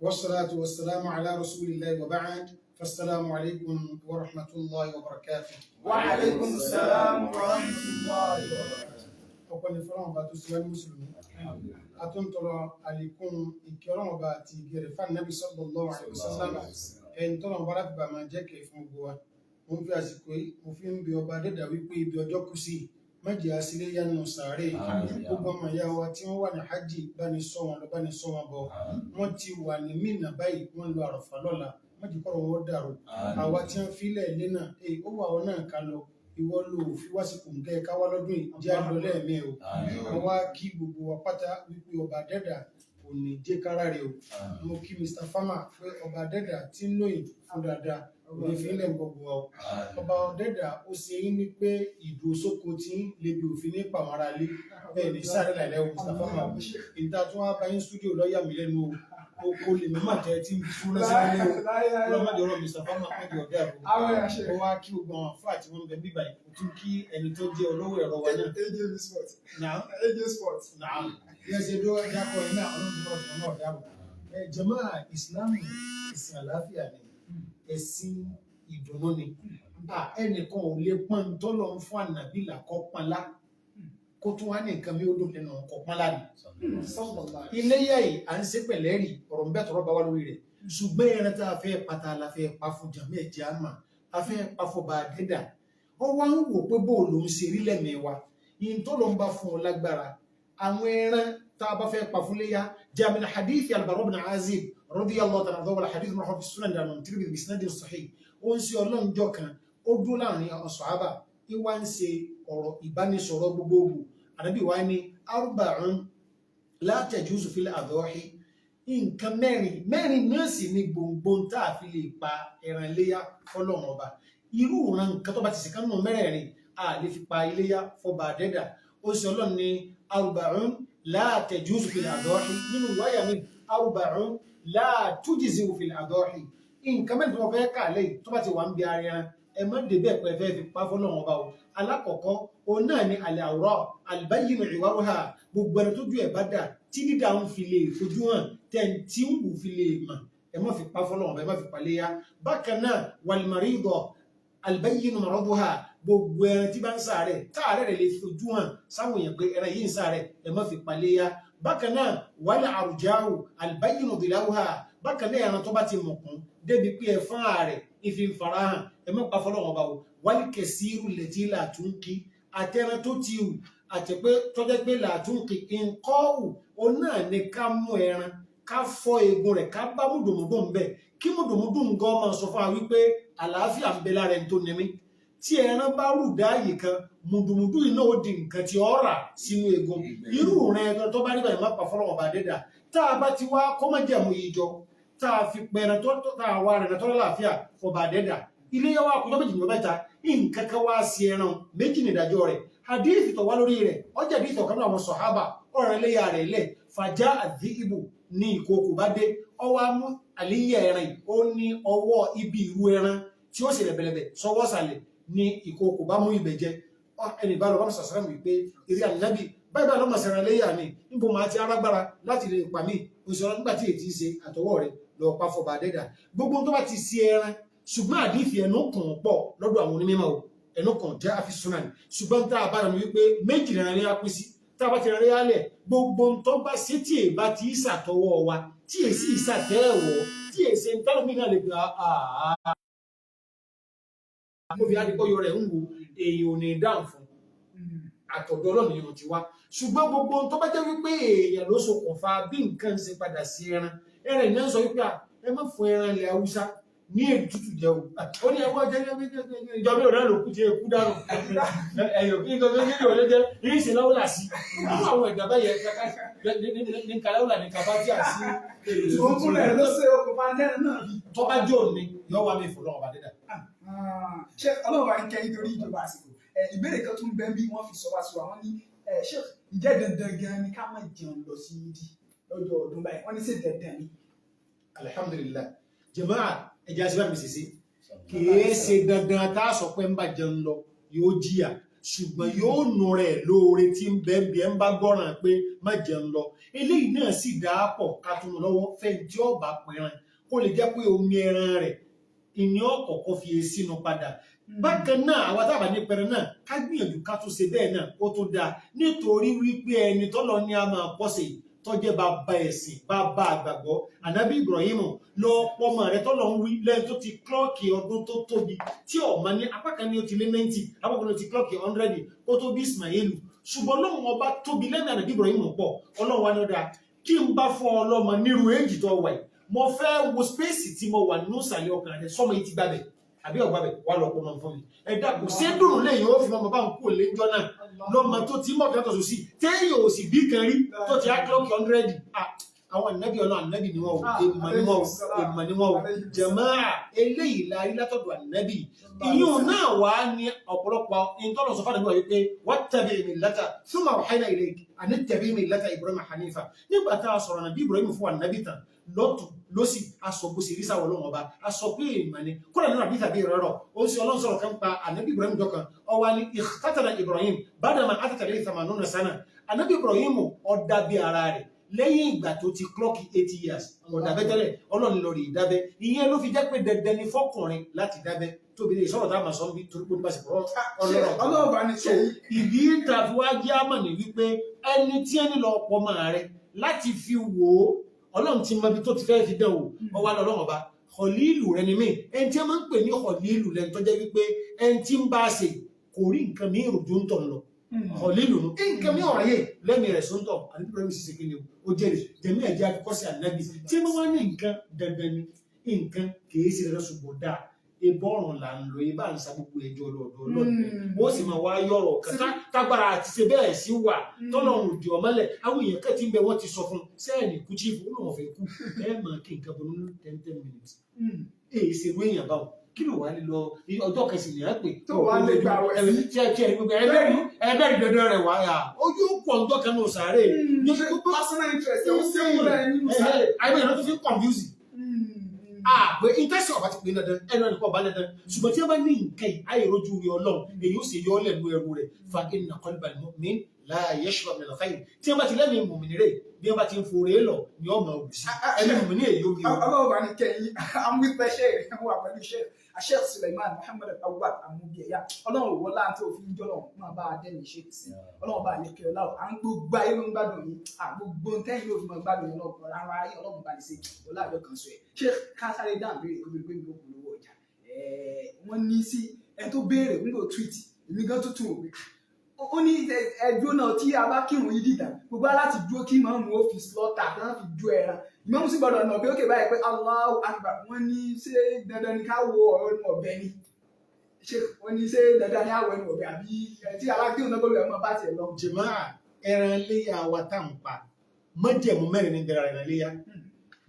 والصلاة والسلام على رسول الله وبعد فالسلام عليكم ورحمة الله وبركاته. وعليكم السلام ورحمة الله وبركاته. ọpẹ́ ni fọ́lọ́run bá tó sí wáyé mùsùlùmí àtúntọrọ àlékún ìkẹrọ̀n bá ti gẹ̀rẹ̀ fún Nabi sallallahu alaihi wasallam ẹni tọ́lọ̀ bá láti bá máa jẹ́ kẹ́ fún gbogbo wa. mo ń fi àsìkò yìí mo fi ń bi ọba dẹ́dà wípé ibi ọjọ́ kù sí májì àsílẹ̀ yánu sàárè gbogbo ọmọ ìyá wa tí wọ́n wà ní hajj bá ní sọ wọn lọ bá ní sọ wọn bọ̀ wọ́n ti wà ní Mínà báyìí wọ́n lọ Àràfà lọ́la májì kọ́rọ̀ wọn dàrú àwa tí wọ́n fi lẹ̀ lẹ́nà ó wà wọn náà ká lọ ìwọ ló fi wá sí kòǹgẹ́ káwá lọ́dún yìí jẹ́ àlọ́lẹ́ ẹ̀mí o wọ́n wá kí gbogbo wa pátá wípé ọba dẹ́dà kò ní jẹ́ kára rẹ̀ o. mo kí Mr. Farmer pé ọba dẹ́dà tí ń lóyìn fún dáadáa òní fi ń lẹ̀ gbogbo wa o. ọba dẹ́dà ó ṣe yín ní pé ìdúró sóko tí ń lebi òfin ní pàwọn ará ilé bẹ́ẹ̀ ní sáré láìlẹ́ o Mr. Farmer ìta tó wá bá yín stúdíò lọ́ọ̀yà mi lẹ́nu o kò lè mímọ̀ jẹ́ tí ń fi fún lọ́sẹ̀ nílé o lọ́mọdé ọ̀rọ̀ Mr. Farmer pẹ̀lú ọ̀gá ẹ̀rọ ó wá kí gbogbo àwọn àfáà tí wọ́n ń bẹ bíbá yìí tún kí ẹni tó jẹ́ olówó ẹ̀rọ wa náà. AJ Sport. Yẹ́sẹ̀ ló dákọ̀ iná ọlọ́run tó rọ̀ náà dábọ̀. Jàmáà ìsìláàmù ẹ̀sìn àlàáfíà ni ẹ̀sìn ìdùnnú ni. Ẹnìkan ò lè pọ́n tọ́lọ̀ ń fún ànàbí làkọ́ pọ́nlá kó tún wá ní nǹkan bí ó dùn nínú ọkọ̀ pọ́nlá ni. Iléyá yìí à ń ṣe pẹ̀lẹ́rì ọ̀rọ̀ ń bẹ́ tọrọ bá wá lórí rẹ̀. Ṣùgbọ́n ẹran tá a fẹ́ pata la fẹ́ pa fún jàmáà ẹ̀jẹ̀ àmà a fẹ́ pa fún bá a dẹ́dà. Ó wá ń wò pé bóòlù ń ṣe rí lẹ́mẹ̀ẹ́wá. Yìí tó lọ ń bá fún ọ lágbára. àwọn ẹran tá a bá fẹ́ pa fún léyà jaa min hadithi al-Bara' ibn Azib radiyallahu ta'ala anhu wal hadith marfu fi sunan al-Imam Tirmidhi bi isnadin sahih. ó ń ṣe ọlọ́run jọ kan ó dúró láàrin àwọn sàhábà ìwà ń ṣe ọ̀rọ̀ ìbánisọ̀rọ̀ gbogbogbò ànábì wa ní arba'un la tajuzu fil adhahi nǹkan mẹ́rin náà sì ni gbòǹgbò tá a fi lè pa ẹran iléyà fọlọ́run ọba irú ìran nǹkan tó bá ti ṣe kánú mẹ́rẹ̀ẹ̀rin a lè fi pa iléyà fọba àdẹ́dà ó sì ọlọ́run ní arba'un la tajuzu fil adhahi nínú wáyà mi arba'un la tujzi fil adhahi nǹkan mẹ́rin tó fẹ́ kà lẹ́yìn tó bá ti wà ń bí ara ẹran ẹ má débẹ̀ pẹ́ fẹ́ fi pa fọlọ́run ọba o alákọ̀ọ́kọ́ òun náà ni al-awra al-bayyinu iwaruha gbogbo ẹni tó ju ẹ̀ bá dà tí dídà ń fi lè fojú hàn tẹ̀ǹtì ń wù fi lè mà ẹ má fi pa fọlọ́run ọba ẹ má fi pa léyà bákan náà wal-marida al-bayyinu maraduha gbogbo ẹran tí bá ń sàárẹ̀ táàrẹ̀ rẹ̀ lè fojú hàn sáwọn èèyàn pé ẹran yìí ń sàárẹ̀ ẹ má fi pa léyà bákan náà wal-arja'u al-bayyinu dilaluha bákan náà ẹran tó bá ti mọ̀kún débi pé ẹ̀fọn ààrẹ ìfi ń fara hàn ẹ má pa fọlọ́run ọba o wal-kasiru allati la tunqi àtẹran tó ti hù àti pé tọ́jọ́ pé la tunqi nǹkan hù ó náà ní ká mú ẹran ká fọ́ eegun rẹ̀ ká bá mùdùmùdù ń bẹ̀ kí mùdùmùdù ń gan máa sọ fún wa wípé àlàáfíà ń bẹ lára ẹni tó ní mí tí ẹran bá rù dáàyè kan mùdùmùdù iná ó di nǹkan tí ó rà sínú eegun irú rẹ̀ ẹran tó bá rí báyìí má pa fọlọ́run ọba dẹ́dà tá a bá ti wá kọ́mọ́jẹ̀mú yìí jọ tá a fi pẹ̀rẹ̀ tó tá a wá rẹ̀ tó láàfíà fọba dẹ́dà ilé yẹn wá kọjọ́ méjì ní mẹ́ta nǹkan kan wá sí ẹran méjì ní ìdájọ́ rẹ̀ hadith tó wá lórí rẹ̀ ọjà hadith ọ̀kan náà àwọn sọ̀hábà ọ̀rọ̀ iléyà rẹ̀ lẹ̀ fàjá àdìbò ní ìkókò bá dé ọwọ́ amú àlíyà ẹran yìí ó ní ọwọ́ ibi ìrú ẹran tí ó sì rẹ̀bẹ̀rẹ̀bẹ̀ sọwọ́ sàlẹ̀ ní ìkókò bá mú ibẹ̀ jẹ ẹni bá lọ bá sàṣàrà mi pé eré ànábì báyìí bá lọ́mọ sẹ̀rẹ̀ iléyà ni níbo máa ti arágbára láti lè pa mí òṣèlú nígbà tí èyí ṣe àtọwọ́ rẹ̀ lọ pa fọba dẹ́dà gbogbo tó bá ti ṣe ẹran ṣùgbọ́n àdífì ẹnu kàn pọ̀ lọ́dọ̀ àwọn onímọ̀ o ẹnu kàn jẹ́ àfi súnà ní ṣùgbọ́n tá a bá rẹ̀ wípé méjì rẹ̀ rẹ̀ á pín sí tá a bá ti rẹ̀ rẹ̀ álẹ̀ gbogbo tó bá ṣe tí èyí bá ti ṣàtọwọ́ wa tí èyí sì ṣàtẹ́ẹ̀wọ̀ tí èyí ṣe ń tẹ́lómi náà lè gba àmófi adìpọ̀yọ rẹ̀ ń wo èyí ò ní dáhùn fún àtọ̀dọ̀ ọlọ́run yóò ti wá ṣùgbọ́n gbogbo tó bá jẹ́ wípé èèyàn ló ṣokùnfà bí nǹkan ṣe padà sí ẹran ìnáà sọ wípé ẹ má fún ẹran ilẹ̀ haúsá ní èdè tútù jẹ o ó ní ẹwọ́ jẹ́ ìjọba ìrọ̀lẹ́ ló kú jẹ́ ikú dànù ẹ̀yọ̀ kí nǹkan tó ní jẹ́ yìí ṣe láwùlà sí nínú àwọn ìjọba yẹn ní kàláwùlà ní kàbá tí a sí òkúnlẹ̀ ló ṣe okùnfà náà tọ́ba jò ní yọ wà mí fọlọ́ ọba dídà. ṣé ọlọ́run bá ń kẹ́ nítorí ìjọba àsìkò ìbéèrè kan tún bẹ́ẹ̀ bí wọ́n fi sọ wá sí wa wọ́n ní ṣé ìjẹ́ dandan gan ni ká má jẹun lọ sí ìdí lọ́jọ́ ọdún báyìí wọ́n ní ṣe dandan ni. Alhamdulillah jàmáà ẹja sí bá mi sèse kìí ṣe dandan tá a sọ pé ń bá jẹun lọ yóò jìyà ṣùgbọ́n yóò nù rẹ̀ lóore tí ń bẹ́ẹ̀ bí ẹ ń bá gbọ́ràn pé má jẹun lọ eléyìí náà sì dáa pọ̀ ká tún lọ́wọ́ fẹ́ni tí ọba pẹ̀ràn kó lè jẹ́ pé omi ẹran rẹ̀ ìní ọ̀kọ̀ọ̀kan fi sínú padà bákan náà àwọn tábà ní pẹrẹ náà ká gbìyànjú ká tún ṣe bẹ́ẹ̀ náà ó tó dáa nítorí wípé ẹni tọ́lọ ní a máa pọ́sẹ̀ tọ́jẹ́ bàbá ẹ̀sìn bàbá àgbàgbọ́ ànábì Ibrahim lọ pọ́mọ rẹ̀ tọ́lọ ń wí lẹ́yìn tó ti klọ́ọ̀kì ọdún tó tóbi tí ọ̀ma ní apá kan ní ó ti lé 90 apá kan ní ó ti klọ́ọ̀kì 100 ó tó bí Ismailu ṣùgbọ́n Ọlọ́run ọba tóbi lẹ́yìn ànábì Ibrahim pọ̀ Ọlọ́run wa ní ọ̀dà kí n bá fọ́ ọlọ́mọ nírú èjì tó wà yìí mo fẹ́ wo spéèsì tí mo wà nínú ìsàlẹ̀ ọkàn rẹ̀ sọ́mọ yìí ti gbàbẹ̀ àbí ọ̀gbàbẹ̀ wà lọ́pọ̀ máa ń fún mi ẹ̀dá kò sí dùnú lẹ́yìn ó fi mọ́ bá ń kú lẹ́jọ́ náà lọ́mọ tó ti mọ̀ kẹ́tọ̀ sí téèyàn ò sì bí kan rí tó ti á klọ́ọ̀kì 100 àwọn ànábì Ọlọ́run ànábì ni wọ́n èèmọ̀ ni wọ́n jàmáà eléyìí la rí látọ̀dọ̀ ànábì ìyún náà wà ní ọ̀pọ̀lọpọ̀ ìtọ́lọ̀ sọ fàdàbí wà wípé wattabi' millata thumma awhayna ilayka an ittabi' millata Ibrahim hanifa nígbà tá a sọ̀rọ̀ ànábì Ibrahim fún ànábì tán lọ́tù lọ́sì aṣọ bó ṣe rí sáwọ́ Ọlọ́run ọba aṣọ pé èèmọ̀ ni kúrò nínú àbí tàbí ìrọ̀rọ̀ ó sì Ọlọ́run sọ̀rọ̀ kan pa ànábì Ibrahim jọkan ọwá ní ikhtatana Ibrahim ba'dama atatale 80 sana ànábì Ibrahim ọ̀dà bí ara rẹ̀ lẹ́yìn ìgbà tó ti klọ́ọ̀kì 80 years ọ̀dàbẹ́ tẹ́lẹ̀ Ọlọ́run lọ rí ìdábẹ́ ìyẹn ló fi jẹ́ pé dandan ni fọ́kùnrin láti dábẹ́ tóbi lè sọ̀rọ̀ táwọn sọ bí torí pé nípa ìsìnkú ọlọ́rọ̀ bá ní ṣe ìdí ìtàfíwájú àmọ̀ ní wípé ẹni tí ẹni lọ pọ̀ máa rẹ láti fi wò ó Ọlọ́run ti mọ ibi tó ti fẹ́ fi dán o ọwọ́ Ọlọ́run ọba Khalilu rẹ ni mí ẹni tí a máa ń pè ní Khalilu lẹ́nu tó jẹ́ wípé ẹni tí ń bá a ṣe kò rí nǹkan mi ìròjò ń tọ̀ lọ Khalilu nù nǹkan mi ọ̀rọ̀ yẹ lẹ́mìí rẹ̀ sóńtọ̀ àdúgbò rẹ̀ mi sì ṣe kí ni o jẹ́rìí jẹ̀mí ẹ̀jẹ̀ àfikọ́sí ànábì tí wọ́n wá ní nǹkan dandan ni nǹkan kìí ṣe dandan ṣùgbọ́n dáa ìbọ̀rùn là ń lò ibà ń sa gbogbo ẹjọ́ lọ́dọ̀ lọ́dọ̀ ó sì máa wá yọ̀rọ̀ kàtà tágbára àti ṣe bẹ́ẹ̀ sí wà tọ́lọ̀ òdì ọ̀mọ́lẹ̀ àwọn èèyàn kẹ́tì ń bẹ wọ́n ti sọ fún sẹ́ẹ̀nì kú chief ó lóun fẹ́ kú ẹ máa kí nǹkan bọ̀ nínú 10 minutes èyí ṣe wé èèyàn báwọn kí ló wà lè lọ ọjọ́ kẹsì ní àpè tó wà lè gbà wẹ̀ ẹgbẹ́rì dandan rẹ̀ wá yà ojú pọ̀ ń tọ́ka ní sàárè personal interest ó sì ń rẹ̀ nínú sàárè àìmọ̀ ìrántí tó fi confuse pé intẹ́sì ọba ti pè dandan ẹnu ẹnìkan ọba dandan ṣùgbọ́n tí wọ́n bá ní nǹkan yìí àìrójú rí Ọlọ́run èyí ó sì yọ ọ́ lẹ́nu ẹrú rẹ̀ fa inna qalbal mu'min la yashba min al-khayr tí wọ́n bá ti lẹ́nu mùmìnì rẹ̀ bí wọ́n bá ti ń forè lọ ni ọmọ òbísí ẹni mùmìnì èyí ó bí wọn. ọlọ́run bá ní kẹ́yìn amúgbẹ́ Sheikh wà pẹ̀lú Sheikh Sulaiman Muhammad Awwal Amubieya ọlọ́run wọ láǹtí òfin jọlọ máa bá a dẹ́nu Sheikh sí ọlọ́run bá a lè kẹ́ ọ láwọ̀ à ń gbogbo ayé ló ń gbádùn yìí gbogbo ntẹ́yìn ló fi mọ gbádùn yìí lọ́kọ̀ ara ayé ọlọ́run bá lè ṣe ọlájọ kan sọ ẹ̀ Sheikh kásáré dáhùn béèrè kó béèrè pé mi ò kú lówó ọjà wọ́n ní sí ẹ tó béèrè nígbà tweet èmi gan tuntun òwe ó ní ẹjọ́ náà tí a bá kírun yìí dìgbà gbogbo aláti dúró kí màmú ó fi slọ́tà kí wọ́n fi ju ẹran ìmọ̀mù sì gbọ́dọ̀ nà bí ó kè báyìí pé Allahu Akbar wọ́n ní ṣé dandan ni ká wo ọ̀rọ̀ ọ̀bẹ ni ṣé wọ́n ní ṣé dandan ni á wọ ẹnu ọ̀bẹ àbí tí a bá kírun náà gbọ́dọ̀ ẹ̀mọ́ bá tiẹ̀ lọ. jàmáà ẹran iléyá wa tá à ń pa májẹ̀mú mẹ́rin ní bẹ̀rẹ̀ ẹran iléyá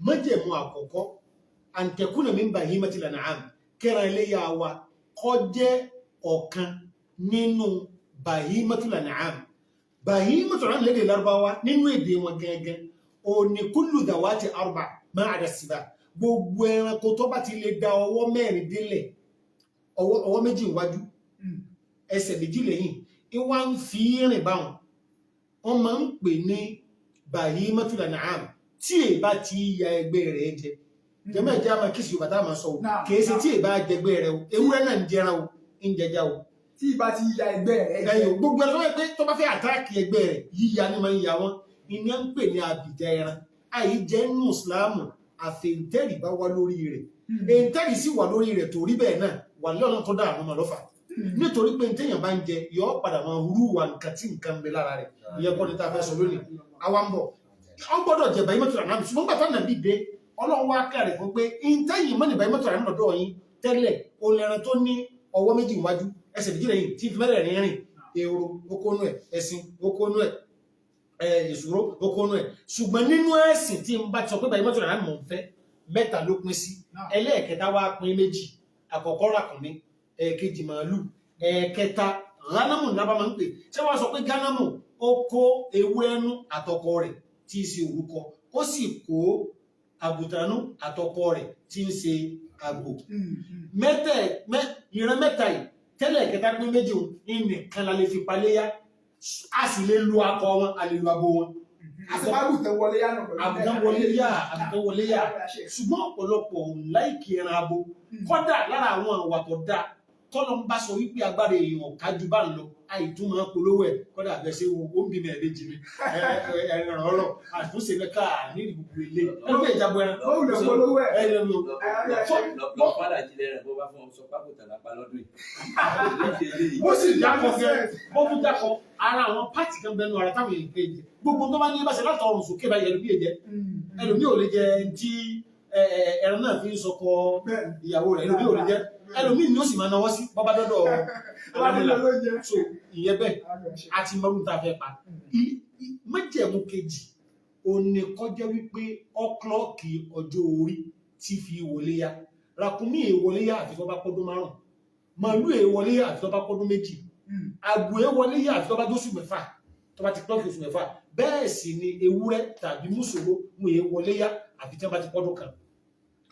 májẹ̀mú àkọ́kọ́ an takuna min bahimatil an'am kẹran iléyá wa kó jẹ́ ọ̀kan nínú bahimatul an'am bahimatul an'am lédè Lárúbáwá nínú èdè wọn gẹ́gẹ́ o ní kullu dawati arba ma ada siba gbogbo ẹranko tó bá ti lè da ọwọ́ mẹ́rin délẹ̀ ọwọ́ méjì wájú ẹsẹ̀ méjì lẹ́yìn ìwà ń fi rìn báwọn wọ́n máa ń pè ní bahimatul an'am tí è bá ti ya ẹgbẹ́ rẹ̀ jẹ jẹ́mọ̀ ẹ̀jẹ̀ àmà kìsì Yorùbá tá a máa sọ kìí ṣe tí è bá jẹgbẹ́ rẹ̀ o ewúrẹ́ náà ń jẹran o ń jẹjá o tí ìbá ti ya ẹgbẹ́ rẹ̀ ẹ̀yìn gbogbo ẹ̀rọ pé tó bá fẹ́ àtàkì ẹgbẹ́ rẹ̀ yíya ni máa ń ya wọn ìní à ń pè ní àbìjà ẹran àyí jẹ́ nínú ìsìláàmù àfẹ̀ǹtẹ́rì bá wá lórí rẹ̀ èǹtẹ́rì sì wà lórí rẹ̀ torí bẹ́ẹ̀ náà wà lọ́nà tó dáa àmọ́ lọ́fà nítorí pé téèyàn bá ń jẹ yọ padà máa hurú wa nǹkan tí nǹkan ń bẹ lára rẹ̀ ìyẹn kọ́ ni tá a fẹ́ sọ lónìí àwa ń bọ̀ ọ gbọ́dọ̀ jẹ bàyí mọ́tò àná ṣùgbọ́n bàtà náà dìde Ọlọ́run wá kàrẹ̀ fún pé ìntẹ́yìn mọ́ni bàyí mọ́tò àná lọ́dọ̀ yín tẹ́lẹ̀ olẹ́ran tó ní ọwọ́ méjì wájú ẹsẹ̀ méjì lẹ́yìn tí fi mẹ́rẹ̀ rìn èrò okónú ẹ̀ ẹ̀sìn okónú ẹ̀ ìṣòro okónú ẹ̀ ṣùgbọ́n nínú ẹ̀sìn tí n bá ti sọ pé bàyí mọ́tò àná mọ̀ ń fẹ́ mẹ́ta ló pín sí ẹlẹ́ẹ̀kẹta wá pín méjì àkọ́kọ́ ràkúnmí ẹ̀ẹ̀kejì màálù ẹ̀ẹ̀kẹta gánámù lábá máa ń pè ṣé wọ́n sọ pé gánámù ó kó ewúrẹ́nú àtọkọ rẹ̀ tí í ṣe orúkọ ó sì kó àgùntànú àtọkọ rẹ̀ tí ń ṣe àgbò ìran mẹ́ta yìí tẹ́lẹ̀ kẹta pé méjì nìkan la lè fi paléyà a sì lè lu akọ wọn a lè lu abo wọn. àgùntàn wọlé yá náà. àgùntàn wọlé yá ṣùgbọ́n ọ̀pọ̀lọpọ̀ láìkí ẹran abo kọ́dà lára àwọn àwà tó dáa tọ́lọ́ ń bá sọ wípé agbára èèyàn kájú bá ń lọ àìtúmọ̀ polówó ẹ̀ kọ́dà àbẹ̀sẹ̀ wo ó ń bí mẹ́rin jì mí ẹ̀ràn ọ̀rọ̀ àtúnṣe mẹ́ka ní ìbùkún ilé ẹgbẹ́ ìjàgbọ́ ẹran ó wùlẹ̀ polówó ẹ̀ ẹ̀ràn lọ. lọ padà jílẹ̀ rẹ̀ bó bá fún ọ sọ pákó tàlápá lọ́dún yìí. ó sì dákọ̀ fẹ́ ó tún dákọ̀ ara àwọn pátì kan bẹnu ara táwọn èèyàn péjì gbogbo tó bá ní bá ṣe látọ̀ ọrùn sókè bá yẹlu bí èjẹ ẹlòmíì ò lè jẹ tí ẹran náà fi ń sọkọ ìyàwó rẹ̀ ẹlòmíì ò lè jẹ ẹlòmíì ni ó sì máa náwó sí bọ́bá dọ́dọ̀ alámìlà so ìyẹn bẹ́ẹ̀ àti mọ́rún tá a fẹ́ pa májẹ̀mú kejì òní kọjá wípé ọklọ́ọ̀kì ọjọ́ orí tí fi wọlé yá ràkúnmí èèwọlé yá àfi tó bá pọ́dún márùn màálù èèwọlé yá àfi tó bá pọ́dún méjì àgbò èèwọlé yá àfi tó bá dóṣù mẹ́fà tó bá ti klọ́ọ̀kì oṣù mẹ́fà bẹ́ẹ̀ sì ni ewúrẹ́ tàbí mùsùlùmí mú èèwọlé yá àfi tí wọ́n bá ti pọ́dún kan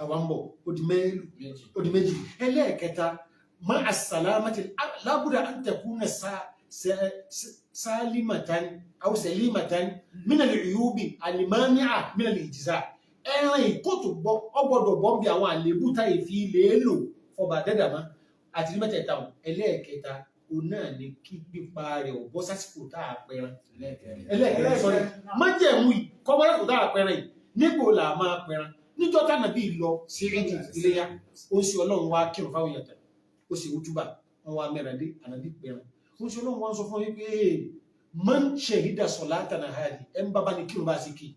àwọn ń bọ̀ ó di méjì ẹlẹ́ẹ̀kẹta ma as-salamati lábúdà an takuna salimatan aw salimatan min al-uyubi al-mani'a min al-ijza ẹran ìkótó gbọ́ ọgbọ́dọ̀ bọ́ bí àwọn àlébù táyé fi lè lò fọba dẹ́dàmá àti ní mẹ́tẹ̀ẹ̀ta ẹlẹ́ẹ̀kẹta òun náà ní kí pípa rẹ̀ ò bọ́ sásìkò tá a pẹran ẹlẹ́ẹ̀kẹta sọ́rí májẹ̀mú kọ́mọ́lẹ́kùn tá a pẹran yìí nígbò là máa pẹran níjọ́ tánà bí lọ sí ẹ̀jẹ̀ Iléyá ó sì ọlọ́run wá kírun fáwọn èèyàn ó sì wútúbà wọn wá mẹ́ràndé ànàbí pẹ̀rẹ̀ ó sì ọlọ́run wá sọ fún yín pé man shahida salatana hadi ẹ̀ ń bábá ní kírun bá sí kí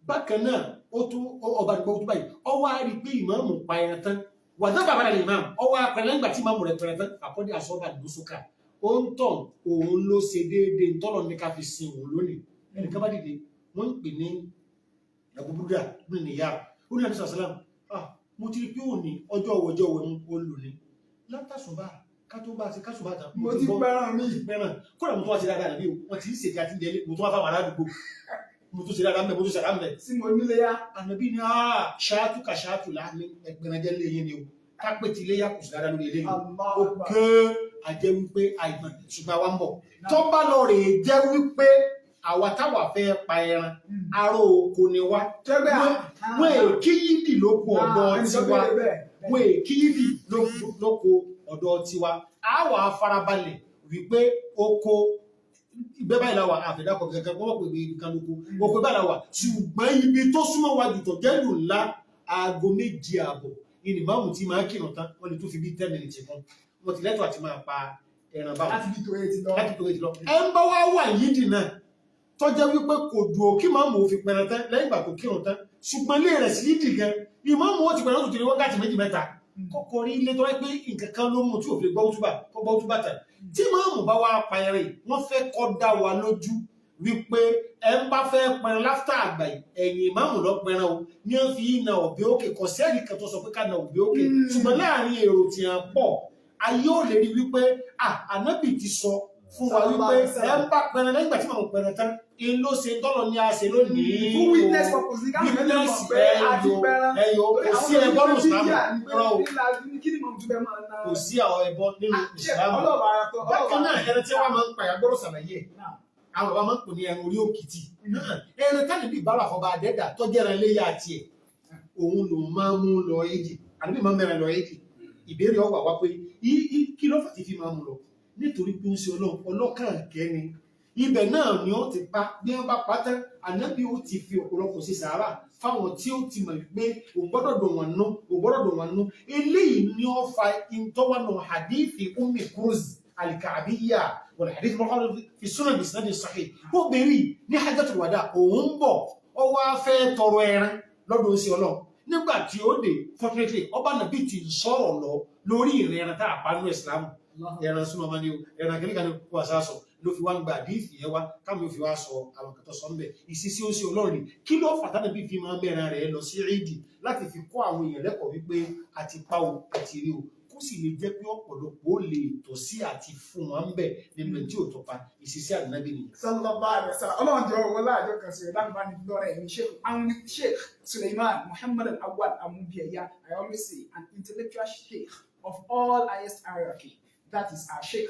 bákan náà ó tún ọba àdúgbò wútúbà yìí ọ wá rí pé ìmáàmù pa ẹran tán wà dábàá bára lè ìmáàmù ọ wá pẹ̀rẹ̀ nígbà tí ìmáàmù rẹ̀ pẹ̀rẹ̀ tán àkọ́dé àsọ́bà àdúgbòsókà ó ń tàn òun ló ṣe déédéé tọ́lọ̀ ní ká fi sin òun lónìí ẹnìkan bá dìde wọ́n ń pè ní abubuda ní nìyá ó ní àdúsà sálám mo ti rí pé ò ní ọjọ́ ọwọ́jọ́ wọn ó lò ní látàṣùbà kátó bá ti kásùbà tán mo ti pẹ́ràn mi kódà mo tó wá sí dáadáa nàbí o wọ́n ti ń ṣètì àti ìdẹ́lé mo tó wá fáwọn aládùúgbò mo tó ṣe dáadáa mẹ́ mo tó ṣe dáadáa mẹ́ sí mo nílé yá ànàbí ni ṣáàtù ka ṣáàtù láàmì ẹgbẹ̀rẹ̀jẹ́ léyìn ni o kápẹ́ ti léyà kò sí dáadáa lórí eléyìí ó ké àjẹ́ wípé àìmọ̀ ṣùgbọ́n wa ń bọ̀ tó bá lọ rè jẹ́ wípé àwa táwa fẹ́ pa ẹran aró oko ni wá wọ́n èkí yídì lóko ọ̀dọ̀ tiwa wọ́n èkí yídì lóko ọ̀dọ̀ tiwa a wà farabalẹ̀ wípé oko ìgbẹ́ báyìí láwà àfẹ́dàkọ̀ gẹ́gẹ́ wọ́n pè ní ìkan lóko oko báyìí láwà ṣùgbọ́n ibi tó súnmọ́ wa jù tó jẹ́lù ńlá aago 7:30 ìní máàmù tí máa kírun tán wọ́n lè tó fi bí 10 minutes kan wọ́n ti lẹ́tọ̀ àti máa pa ẹran báwọn láti bí tó etí lọ ẹ ń bá wá wà yídì náà tọ́jẹ́ wípé kò dùn kí máàmù òfin pẹ̀rẹ̀ tán lẹ́yìn ìgbà tó kírun tán ṣùgbọ́n lè rẹ̀ sí yídì gan ìmáàmù ó ti pẹ̀rẹ̀ tó ti rí wákàtí 2-3 kọ́kọ́ rí ilé tó rẹ́ pé nǹkan kan ló mú tí òfin gbọ́ túbà tán tí máàmù bá wá pa ẹrẹ̀ wọ́n fẹ́ kọ́ dá wa lójú wípé ẹ ń bá fẹ́ pẹ̀rẹ̀ láfítà àgbà ẹ̀yìn ìmáàmù lọ pẹ̀rẹ̀ o ní wọ́n fi na ọ̀bẹ òkè kò sẹ́ẹ̀lì kan tó sọ pé ká na ọ̀bẹ òkè ṣùgbọ́n láàrin èrò tí a pọ̀ ayé ò lè rí wípé ànábì ti sọ fún wa wípé ẹ ń bá pẹ̀rẹ̀ lẹ́yìn ìgbà tí màmú pẹ̀rẹ̀ tán in ló ṣe tọ́lọ ní a ṣe lónìí fún witness purpose ní káwọn ẹgbẹ́ mọ̀ pé àti pẹ́rán ẹyọ kò sí ẹbọ ní ìsìlámù rọ kò sí àwọn ẹbọ nínú ìsìlámù bákan náà ẹni tí wọ́n máa ń pàyà gbọ́dọ̀ ṣàlàyé àwọn bàbá máa ń pè ní ẹran orí òkìtì ẹni tánì bí ìbára fọba àdẹ́dà tó jẹ́ra léyà àti ẹ̀ òun ló máa ń mú lọ èjì àbí máa ń mẹ́rin lọ èjì ìbéèrè ọgbà wá pé kí ló fà ti fi máa mú lọ nítorí pé ó ń ṣe ọlọ́kàn kẹ́ni ibẹ̀ náà ni ó ti pa bí wọ́n bá pa tán ànábì ó ti fi ọ̀pọ̀lọpọ̀ sí sàárà fáwọn tí ó ti mọ̀ pé ò gbọ́dọ̀ dùn wọn nú eléyìí ni ó fa ìtọ́wọ́nà hadithi Ummi Kurz al-Ka'biyya wal hadith mọ́kànlá fi Sunnah bisnad sahih ó bèèrè ní hajjatul wada òun bọ̀ ọ wá fẹ́ tọrọ ẹran lọ́dọ̀ ó sí ọlọ́run nígbà tí ó dé fortunately ọba nàbí ti sọ̀rọ̀ lọ lórí ìrìn ẹran tá a pa nínú ìsìlámù ẹran súnmọ́ máa ní o ẹran kìnnìkan ní kó àṣà sọ ló fi wá ń gba àdífì yẹn wá káàmì ó fi wá sọ àwọn kẹtọ sọ ń bẹ ìṣesí ó sí ọlọ́run kí ló fàtánà bí fi máa mẹ́ran rẹ̀ lọ sí ìdí láti fi kọ́ àwọn èèyàn lẹ́kọ̀ọ́ wípé àti pa o àti rí o kó sì lè jẹ́ pé ọ̀pọ̀lọpọ̀ ó lè tọ̀ sí àti fún wọn ń bẹ̀ nínú ẹ̀ tí ò tọ́pa ìṣesí ànábì ni. sallallahu alaihi wasallam ọlọ́run jọ wọlé àjọ kan sí ẹ̀dá nípa níbi lọ́rẹ̀ ẹ̀mí Sheikh Sulaiman Muhammad Awwal Amubieya I always say an intellectual sheikh of all highest hierarchy. That is our Sheikh.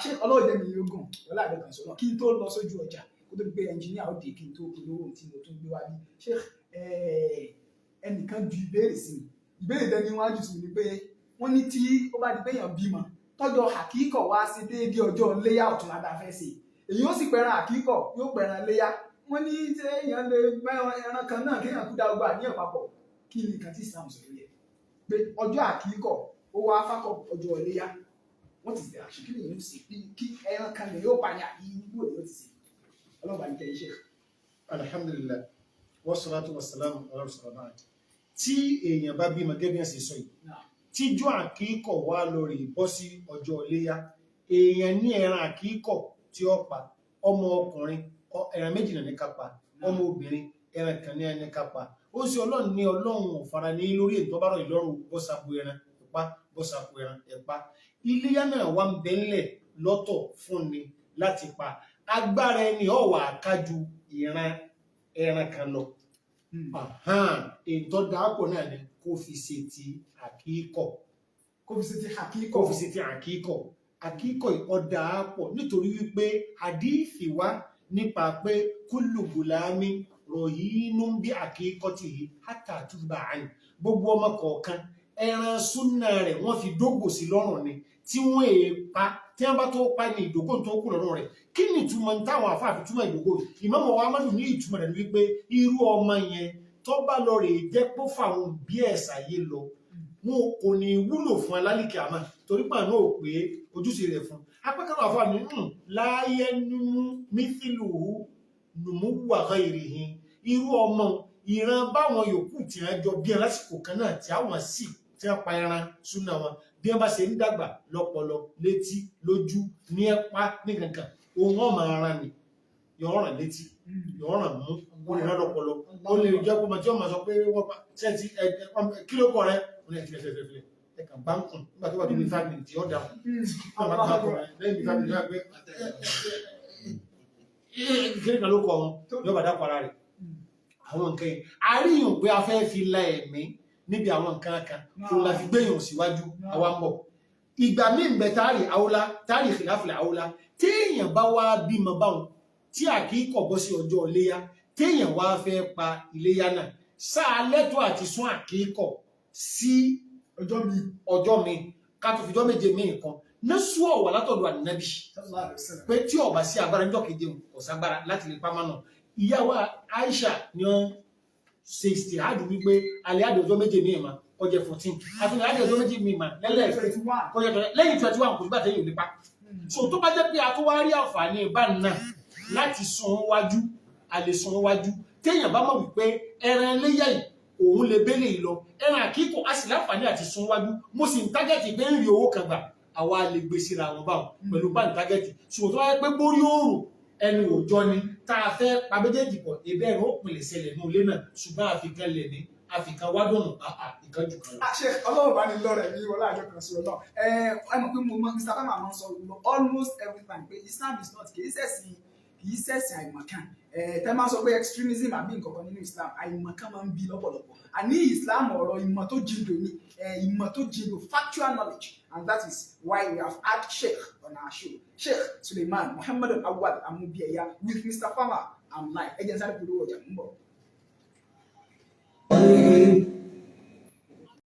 Sheikh Olóòdèmí Yogun, ọlá àdékan sọ̀rọ̀ kí n tó lọ sójú ọjà kó tó gbé ẹnjìníà ó dé kí n tó polówó tí mo tún gbé wá bí. Sheikh ẹnìkan ju ìbéèrè sí mi. Ìbéèrè dẹni wájú sí mi ni pé wọ́n ní tí ó bá di pé èèyàn bímọ tọ́jọ́ àkíkọ̀ wá sí déédéé ọjọ́ léyà ọ̀tún adáfẹ́ sí èyí ó sì pẹran àkíkọ̀ yóò pẹran léyà wọ́n ní tí èèyàn lè mẹ́ran ẹran kan náà kéèyàn kú dá ọgbà ní ọ̀pápọ̀ kí ni nǹkan tí Islam sọ lórí ẹ̀ pé ọjọ́ àkíkọ̀ ó wá fákọ̀ ọjọ́ léyà wọ́n ti sẹ̀ àṣì kí ni ìlú sí kí ẹran kan lè yóò pa ní àyíwò ló ti sè ọlọ́ba ní kẹ́yìn ṣe. Alhamdulillah wassalatu wassalamu ala rasulillah. Tí èèyàn bá bímọ gẹ́gẹ́ bí ẹ̀sìn sọ yìí tíjọ́ àkíkọ̀ wá lórí bọ́ sí ọjọ́ iléyá èèyàn ní ẹran àkíkọ̀ tí ó pa ọmọ ọkùnrin ẹran méjì náà ní ká pa ọmọ obìnrin ẹran kan ní ẹni ká pa ó sì ọlọ́run ní ọlọ́run ò fara ní lórí ètò ọba rọ̀ ìlọ́run bọ́sàpò ẹran ẹ̀pá bọ́sàpò ẹran ẹ̀pá iléyá náà wà ń bẹ́ńlẹ̀ lọ́tọ̀ fún ni láti pa agbára ẹni ọ̀wà kájú ìran ẹran kan lọ ètò dáàpọ̀ náà ni kó fi ṣe ti àkíkọ̀ àkíkọ̀ ọ̀dà pọ̀ nítorí wípé àdífì wá nípa pé kúlù gùlámi ròyìnú bí àkíkọ̀ ti yìí hátà túbà àní gbogbo ọmọ kọ̀ọ̀kan ẹran súnà rẹ̀ wọ́n fi dógò sí lọ́rùn ni tí wọ́n èèpa tí wọ́n bá tó pa ní ìdógò tó kù lọ́rùn rẹ̀ kí ni ìtumọ̀ táwọn àfáàfi túmọ̀ ìdógò Ìmáàmù wa Ahmadu ní ìtumọ̀ rẹ̀ wípé irú ọmọ yẹn tó bá lọ rè jẹ́ pé fáwọn bí ẹ̀sà yé lọ wọn kò ní wúlò fún alálìkì àmà torí pà náà pé ojúṣe rẹ̀ fún apẹ́kọ̀ọ́ àfáà ní láyé nínú mífìlù nùmúwà ìrìhìn irú ọmọ ìran báwọn yòókù tí wọ́n jọ bí lásìkò kan náà tí àwọn sì tí wọ́n pa ẹran súnà wọn bí wọ́n bá ṣe ń dàgbà lọ́pọlọ létí lójú ní ẹ̀pá ní kankan ohun ọmọ ara ni yọ̀ọ̀ràn létí yọ̀ọ̀ràn mú ó lè rán lọ́pọlọ ó lè jẹ́ pé ọmọ tí wọ́n máa sọ pé wọ́n pa ṣẹ́ẹ̀tì kílò kọ rẹ̀ ó lè fìlẹ̀fìlẹ̀ ẹ̀ka báńkù nígbà tó wà nínú fámìlì tí ó dáhùn àwọn àgbàkọ̀ rẹ̀ lẹ́yìn fámìlì náà pé kílò kan ló kọ wọn yóò bá dápọ̀ ara rẹ̀ àwọn nǹkan yìí àríyàn pé a fẹ́ fi la ẹ̀mí níbi àwọn nǹkan kan tó la fi gbéyàn síwájú àwa ń bọ̀ ìgbà míì ń bẹ táàrí àwòlá táàrí ìfìláfìlà àwòlá téèyàn bá wá bímọ báwọn tí àkíkọ̀ bọ́ sí ọjọ́ iléyá téèyàn wá fẹ́ pa iléyá náà sáà lẹ́tọ̀ọ́ àti sún àkíkọ̀ sí ọjọ́ mi ká tó fìjọ́ méje mí nǹkan nẹ́sù ọ̀wà látọ̀dọ̀ ànábì pé tí ọba sí agbára níjọ́ keje ọ̀ságbára láti lè pa mọ́nà ìyàwó Aisha ni wọ́n ṣe ìsìtìhádù wípé alẹ́ àdé ọjọ́ méje mí ìmọ̀ ọjọ́ 14 àtúnyẹ̀ àdé ọjọ́ méje mí ìmọ̀ lẹ́yìn 21 kò sígbà tẹ́yìn ò nípa so tó bá jẹ́ pé a tó wá rí àǹfààní ìbá náà láti sún wájú a lè sún wájú téèyàn bá mọ̀ wípé ẹran iléyá yìí òun lè bẹ́lẹ̀ yìí lọ ẹran àkíkọ̀ a sì láǹfààní àti sún wájú mo sì ń tágẹ́tì pé ń rí owó kan gbà àwa lè gbé síra wọn báwọn pẹ̀lú bá ń tágẹ́tì ṣùgbọ́n tó wáyé pé borí òòrùn ẹnu òòjọ́ ni tá a fẹ́ pa méjèèjì pọ̀ ebe ẹ̀rọ òpìlẹ̀ ṣẹlẹ̀ ní ilé náà ṣùgbọ́n àfikàn lẹ̀ ní àfikàn wádùnù ìkan jù kan lọ. àṣẹ ọlọ́run bá ní lọ́rẹ̀ ní wọlé àjọ kan sí ọlọ́run ẹ mọ̀ pé mo mọ Mr. Bama máa ń sọ almost every time pé Islam is not kì í ṣẹ̀sìn àìmọ̀kan tẹ́ máa sọ pé extremism àbí nǹkan kan nínú Islam àìmọ̀kan máa ń bí lọ́pọ̀lọpọ̀ àní Islam ọ̀rọ̀ ìmọ̀ tó jìndò ni ìmọ̀ tó jìndò factual knowledge and that is why we have had Sheikh on our show Sheikh Sulaiman Muhammad Awwal Amubieya with Mr. Farmer and live ẹ jẹ́ n sáré polówó ọjà ń bọ̀.